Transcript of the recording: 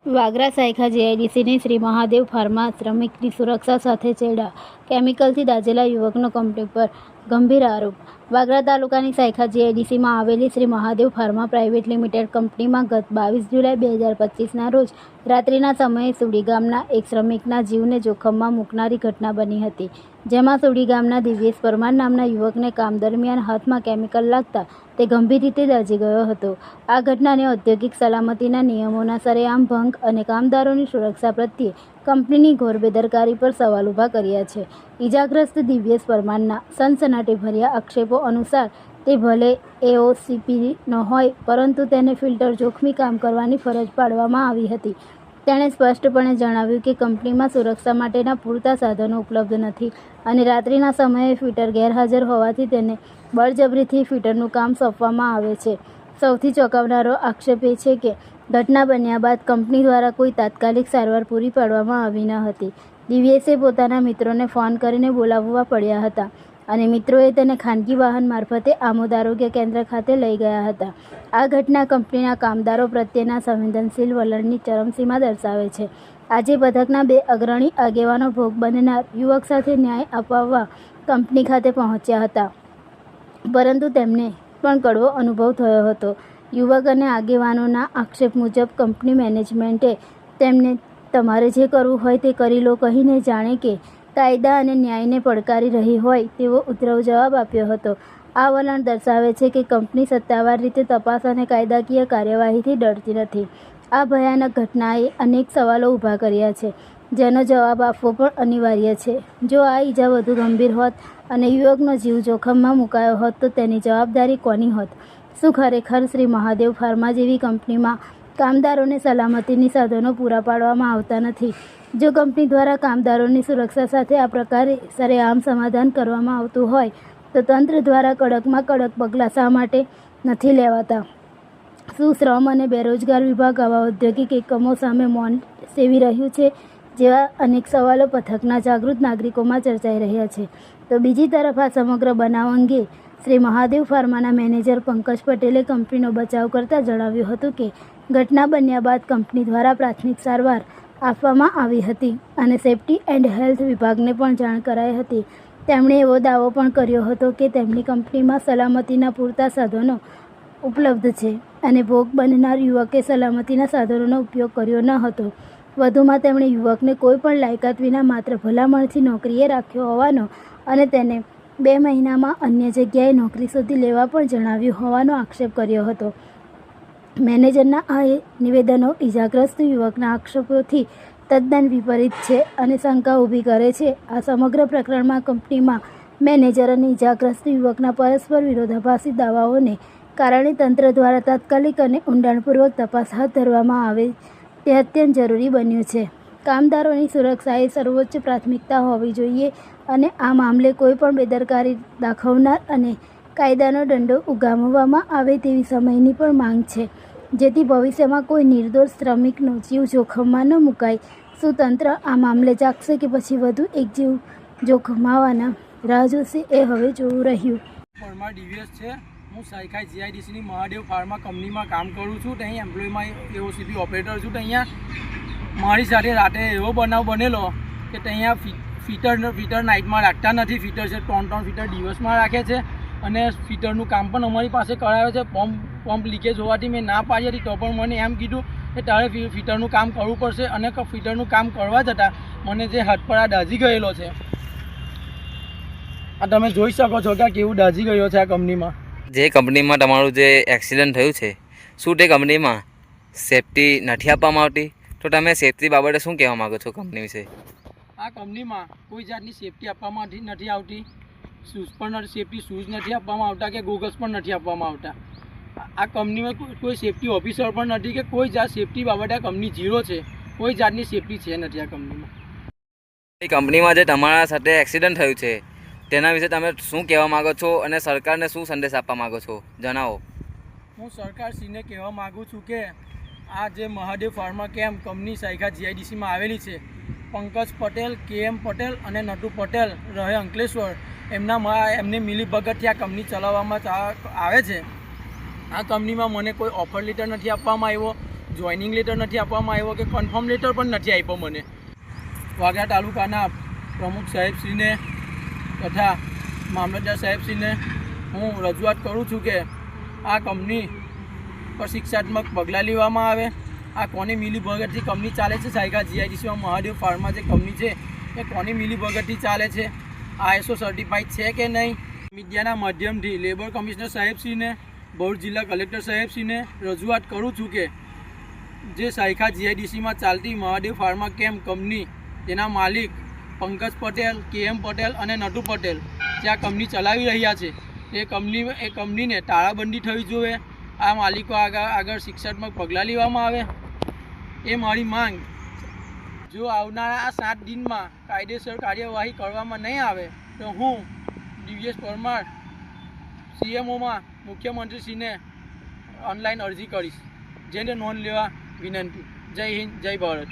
Vagra Saykha જીઆઈડીસીની Shri Mahadev pharma શ્રમિકની સુરક્ષા સાથે ચેડા, કેમિકલથી દાઝેલા યુવકનો કંપની પર ગંભીર આરોપ. વાગરા તાલુકાની સાયખા જીઆઈડીસીમાં આવેલી Shri Mahadev pharma private limited કંપનીમાં ગત 22 જુલાઈ 2025ના રોજ રાત્રિના સમયે સુડી ગામના એક શ્રમિકના જીવને જોખમમાં મૂકનારી ઘટના બની હતી, જેમાં સુડી ગામના દિવ્યેશ પરમાર નામના યુવકને કામ દરમિયાન હાથમાં કેમિકલ લાગતા તે ગંભીર રીતે દાઝી ગયો હતો. આ ઘટનાને ઔદ્યોગિક સલામતીના નિયમોના સરેઆમ ભંગ અને કામદારોની સુરક્ષા પ્રત્યે કંપનીની ઘોર બેદરકારી પર સવાલ ઊભા કર્યા છે. ઇજાગ્રસ્ત દિવ્યેશ પરમારના સનસનાટીભર્યા આક્ષેપો અનુસાર તે ભલે એઓસીપી ન હોય, પરંતુ તેને ફિલ્ટર જોખમી કામ કરવાની ફરજ પાડવામાં આવી હતી. તેણે સ્પષ્ટપણે જણાવ્યું કે કંપનીમાં સુરક્ષા માટેના પૂરતા સાધનો ઉપલબ્ધ નથી અને રાત્રિના સમયે ફિટર ગેરહાજર હોવાથી તેને બળજબરીથી ફિટરનું કામ સોંપવામાં આવે છે. સૌથી ચોંકાવનારો આક્ષેપ એ છે કે ઘટના બન્યા બાદ કંપની દ્વારા કોઈ તાત્કાલિક સારવાર પૂરી પાડવામાં આવી ન હતી. દિવ્યેશે પોતાના મિત્રોને ફોન કરીને બોલાવવા પડ્યા હતા અને મિત્રોએ તેને ખાનગી વાહન મારફતે આમોદ આરોગ્ય કેન્દ્ર ખાતે લઈ ગયા હતા. આ ઘટના કંપનીના કામદારો પ્રત્યેના સંવેદનશીલ વલણની ચરમસીમા દર્શાવે છે. આજે પથકના 2 અગ્રણી આગેવાનો ભોગ બનનાર યુવક સાથે ન્યાય અપાવવા કંપની ખાતે પહોંચ્યા હતા, પરંતુ તેમને પણ કડવો અનુભવ થયો હતો. યુવક અને આગેવાનોના આક્ષેપ મુજબ કંપની મેનેજમેન્ટે તેમને તમારે જે કરવું હોય તે કરી લો કહીને જાણે કે કાયદા અને ન્યાયને પડકારી રહી હોય તેવો ઉદ્ધવ જવાબ આપ્યો હતો. આ વલણ દર્શાવે છે કે કંપની સત્તાવાર રીતે તપાસ અને કાયદાકીય કાર્યવાહીથી ડરતી નથી. આ ભયાનક ઘટનાએ અનેક સવાલો ઊભા કર્યા છે, જેનો જવાબ આપવો પણ અનિવાર્ય છે. જો આ ઈજા વધુ ગંભીર હોત અને યુવકનો જીવ જોખમમાં મુકાયો હોત તો તેની જવાબદારી કોની હોત? શું ખરેખર શ્રી મહાદેવ ફાર્મા જેવી કંપનીમાં કામદારોને સલામતીની સાધનો પૂરા પાડવામાં આવતા નથી? જો કંપની દ્વારા કામદારોની સુરક્ષા સાથે આ પ્રકારે સરેઆમ સમાધાન કરવામાં આવતું હોય તો તંત્ર દ્વારા કડકમાં કડક પગલાં શા માટે નથી લેવાતા? શું શ્રમ અને બેરોજગાર વિભાગ આવા ઔદ્યોગિક એકમો સામે મૌન સેવી રહ્યું છે? જેવા અનેક સવાલો પથકના જાગૃત નાગરિકોમાં ચર્ચાઈ રહ્યા છે. તો બીજી તરફ આ સમગ્ર બનાવ અંગે શ્રી મહાદેવ ફાર્માના મેનેજર પંકજ પટેલે કંપનીનો બચાવ કરતા જણાવ્યું હતું કે ઘટના બન્યા બાદ કંપની દ્વારા પ્રાથમિક સારવાર આપવામાં આવી હતી અને સેફ્ટી એન્ડ હેલ્થ વિભાગને પણ જાણ કરાઈ હતી. તેમણે એવો દાવો પણ કર્યો હતો કે તેમની કંપનીમાં સલામતીના પૂરતા સાધનો ઉપલબ્ધ છે અને ભોગ બનનાર યુવકે સલામતીના સાધનોનો ઉપયોગ કર્યો ન હતો. વધુમાં તેમણે યુવકને કોઈ પણ લાયકાત વિના માત્ર ભલામણથી નોકરીએ રાખ્યો હોવાનો અને તેને 2 મહિનામાં અન્ય જગ્યાએ નોકરી શોધી લેવા પણ જણાવ્યું હોવાનો આક્ષેપ કર્યો હતો. મેનેજરના આ નિવેદનો ઇજાગ્રસ્ત યુવકના આક્ષેપોથી તદ્દન વિપરીત છે અને શંકા ઊભી કરે છે. આ સમગ્ર પ્રકરણમાં કંપનીમાં મેનેજર અને ઇજાગ્રસ્ત યુવકના પરસ્પર વિરોધાભાસી દાવાઓને કારણે તંત્ર દ્વારા તાત્કાલિક અને ઊંડાણપૂર્વક તપાસ હાથ ધરવામાં આવે તે અત્યંત જરૂરી બન્યું છે. કામદારોની સુરક્ષા એ સર્વોચ્ચ પ્રાથમિકતા હોવી જોઈએ અને આ મામલે કોઈ પણ બેદરકારી દાખવનાર અને કાયદાનો દંડો ઉગામવામાં આવે તેવી સમયની પણ માંગ છે, જેથી ભવિષ્યમાં કોઈ નિર્દોષ શ્રમિકનો જીવ જોખમમાં ન મુકાય. શું તંત્ર આ મામલે જાગશે કે પછી વધુ એક જીવ જોખમાવાના રાહ જોશે એ હવે જોવું રહ્યું. પરમાર દિવ્યેશ છે. હું સાયખા જીઆઈડીસીની મહાદેવ ફાર્મા કંપનીમાં કામ કરું છું. તો અહીં એમ્પ્લોયમાં એઓસીપી ઓપરેટર છું. તો અહીંયા મારી સાથે રાતે એવો બનાવ બનેલો કે અહીંયા ફિટર નાઇટમાં રાખતા નથી. ફિટર છે 3 ફિટર દિવસમાં રાખે છે અને ફિટરનું કામ પણ અમારી પાસે કરાવે છે. પંપ લીકેજ હોવાથી મેં ના પાડી હતી તો પણ મને એમ કીધું કે તારે ફિટરનું કામ કરવું પડશે અને ફિટરનું કામ કરવા જતાં મને જે હથપડા દાઝી ગયેલો છે. આ તમે જોઈ શકો છો કે કેવું દાઝી ગયો છે આ કંપનીમાં. જે કંપનીમાં તમારું જે એક્સિડન્ટ થયું છે, શું તે કંપનીમાં સેફટી નથી આપવામાં આવતી? તો તમે સેફટી બાબતે શું કહેવા માગો છો કંપની વિશે? આ કંપનીમાં કોઈ જાતની સેફટી આપવામાં નથી આવતી. સેફટી શૂઝ નથી આપવામાં આવતા કે ગોગલ્સ પણ નથી આપવામાં આવતા. આ કંપનીમાં કોઈ સેફટી ઓફિસર પણ નથી કે કોઈ જાત સેફટી બાબતે આ કંપની ઝીરો છે. કોઈ જાતની સેફટી છે નથી આ કંપનીમાં. એ કંપનીમાં જે તમારા સાથે એક્સિડન્ટ થયું છે તેના વિશે તમે શું કહેવા માગો છો અને સરકારને શું સંદેશ આપવા માગો છો? જણાવો. હું સરકારશ્રીને કહેવા માગું છું કે આ જે Mahadev pharma camp company Saykha જીઆઈડીસીમાં આવેલી છે, પંકજ પટેલ, KM પટેલ અને નટુ પટેલ રહે અંકલેશ્વર, એમને મિલીભગતથી આ કંપની ચલાવવામાં આવે છે. આ કંપનીમાં મને કોઈ ઓફર લેટર નથી આપવામાં આવ્યો, જોઈનિંગ લેટર નથી આપવામાં આવ્યો કે કન્ફર્મ લેટર પણ નથી આપ્યો મને. વાગરા તાલુકાના પ્રમુખ સાહેબશ્રીને તથા મામલતદાર સાહેબશ્રીને હું રજૂઆત કરું છું કે આ કંપની પર શિક્ષાત્મક પગલાં લેવામાં આવે. આ કોની મિલીભગતથી કંપની ચાલે છે? સાયકા જીઆઈડીસીમાં મહાદેવ ફાર્મા જે કંપની છે એ કોની મિલીભગતથી ચાલે છે? ISO સર્ટિફાઈડ છે કે નહીં? મીડિયાના માધ્યમથી લેબર કમિશનર સાહેબશ્રીને, ભરૂચ જિલ્લા કલેક્ટર સાહેબશ્રીને રજૂઆત કરું છું કે જે સાયકા જીઆઈડીસીમાં ચાલતી મહાદેવ ફાર્મા કેમ કંપની, તેના માલિક પંકજ પટેલ, KM પટેલ અને નટુ પટેલ જે આ કંપની ચલાવી રહ્યા છે એ કંપનીને તાળાબંધી થવી જોઈએ. આ માલિકો આગળ શિક્ષાત્મક પગલાં લેવામાં આવે એ મારી માંગ. જો આવનારા આ 7 દિનમાં કાયદેસર કાર્યવાહી કરવામાં નહીં આવે તો હું દિવ્યેશ પરમાર CMOમાં મુખ્યમંત્રીશ્રીને ઓનલાઈન અરજી કરીશ, જેને નોંધ લેવા વિનંતી. જય હિન્દ, જય ભારત.